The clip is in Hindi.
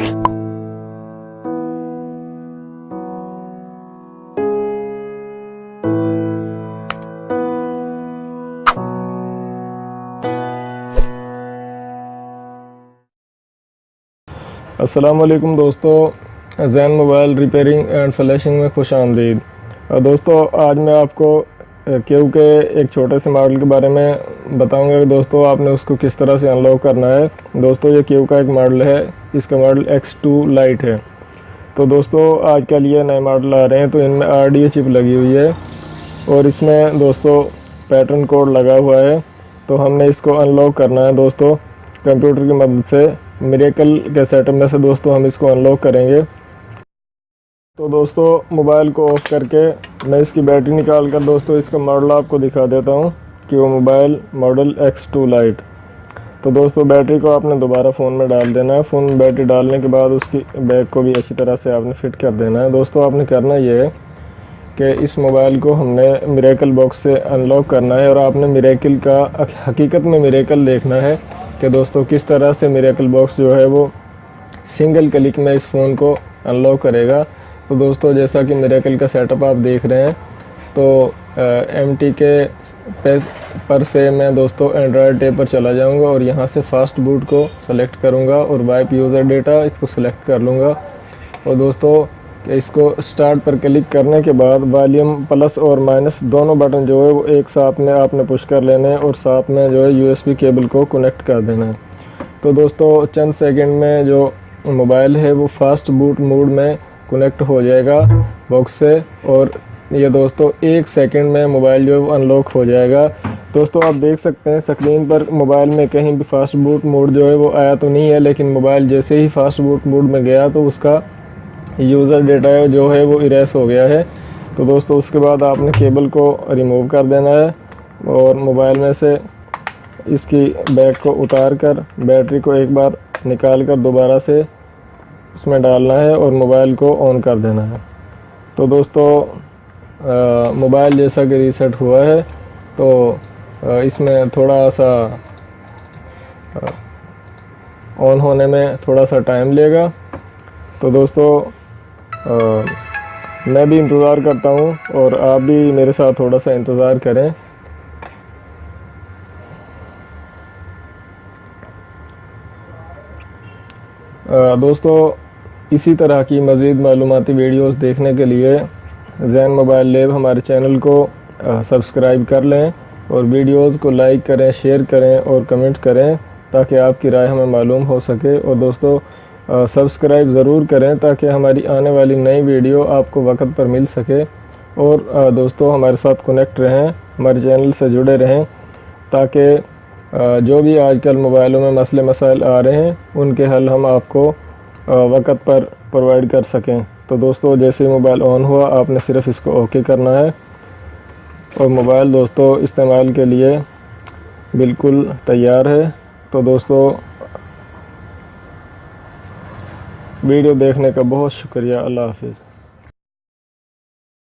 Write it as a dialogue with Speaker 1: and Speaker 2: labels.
Speaker 1: अस्सलाम वालेकुम दोस्तों, Jain mobile repairing and flashing में खुश आमदीद। दोस्तों आज मैं आपको क्यू के एक छोटे से मॉडल के बारे में बताऊंगा कि दोस्तों आपने उसको किस तरह से अनलॉक करना है। दोस्तों ये क्यू का एक मॉडल है, इसका मॉडल X2 लाइट है। तो दोस्तों आजकल ये नए मॉडल आ रहे हैं तो इनमें RDA चिप लगी हुई है और इसमें दोस्तों पैटर्न कोड लगा हुआ है। तो हमने इसको अनलॉक करना है दोस्तों कंप्यूटर की मदद से। मिरेकल के सेटअप में से दोस्तों हम इसको अनलॉक करेंगे। तो दोस्तों मोबाइल को ऑफ करके मैं इसकी बैटरी निकाल कर दोस्तों इसका मॉडल आपको दिखा देता हूँ कि वो मोबाइल मॉडल X2 लाइट। तो दोस्तों बैटरी को आपने दोबारा फ़ोन में डाल देना है। फ़ोन में बैटरी डालने के बाद उसकी बैग को भी अच्छी तरह से आपने फिट कर देना है। दोस्तों आपने करना ये है कि इस मोबाइल को हमने मिरेकल बॉक्स से अनलॉक करना है और आपने मिरेकल का हकीकत में मिरेकल देखना है कि दोस्तों किस तरह से मिरेकल बॉक्स जो है वो सिंगल क्लिक में इस फ़ोन को अनलॉक करेगा। तो दोस्तों जैसा कि मिरेकल का सेटअप आप देख रहे हैं तो MT के पेज पर से मैं दोस्तों एंड्रॉयड टैब पर चला जाऊंगा और यहाँ से फास्ट बूट को सेलेक्ट करूँगा और वाइप यूज़र डेटा इसको सेलेक्ट कर लूँगा। और दोस्तों इसको स्टार्ट पर क्लिक करने के बाद वॉल्यूम प्लस और माइनस दोनों बटन जो है वो एक साथ में आपने पुश कर लेने हैं और साथ में जो है USB केबल को कनेक्ट कर देना है। तो दोस्तों चंद सेकंड में जो मोबाइल है वो फास्ट बूट मोड में कनेक्ट हो जाएगा बॉक्स से और ये दोस्तों 1 सेकंड में मोबाइल जो है वो अनलॉक हो जाएगा। दोस्तों आप देख सकते हैं स्क्रीन पर मोबाइल में कहीं भी फास्ट बूट मोड जो है वो आया तो नहीं है, लेकिन मोबाइल जैसे ही फास्ट बूट मोड में गया तो उसका यूज़र डेटा जो है वो इरेज हो गया है। तो दोस्तों उसके बाद आपने केबल को रिमूव कर देना है और मोबाइल में से इसकी बैग को उतार कर बैटरी को एक बार निकाल कर दोबारा से उसमें डालना है और मोबाइल को ऑन कर देना है। तो दोस्तों मोबाइल जैसा कि रीसेट हुआ है तो इसमें थोड़ा सा ऑन होने में थोड़ा सा टाइम लेगा। तो दोस्तों मैं भी इंतज़ार करता हूँ और आप भी मेरे साथ थोड़ा सा इंतज़ार करें। दोस्तों इसी तरह की मज़ीद मालूमाती वीडियोस देखने के लिए जैन मोबाइल लैब हमारे चैनल को सब्सक्राइब कर लें और वीडियोस को लाइक करें, शेयर करें और कमेंट करें ताकि आपकी राय हमें मालूम हो सके। और दोस्तों सब्सक्राइब ज़रूर करें ताकि हमारी आने वाली नई वीडियो आपको वक्त पर मिल सके। और दोस्तों हमारे साथ कनेक्ट रहें, हमारे चैनल से जुड़े रहें ताकि जो भी आजकल मोबाइलों में मसले मसाइल आ रहे हैं उनके हल हम आपको वक्त पर प्रोवाइड कर सकें। तो दोस्तों जैसे ही मोबाइल ऑन हुआ आपने सिर्फ इसको ओके करना है और मोबाइल दोस्तों इस्तेमाल के लिए बिल्कुल तैयार है। तो दोस्तों वीडियो देखने का बहुत शुक्रिया। अल्लाह हाफिज़।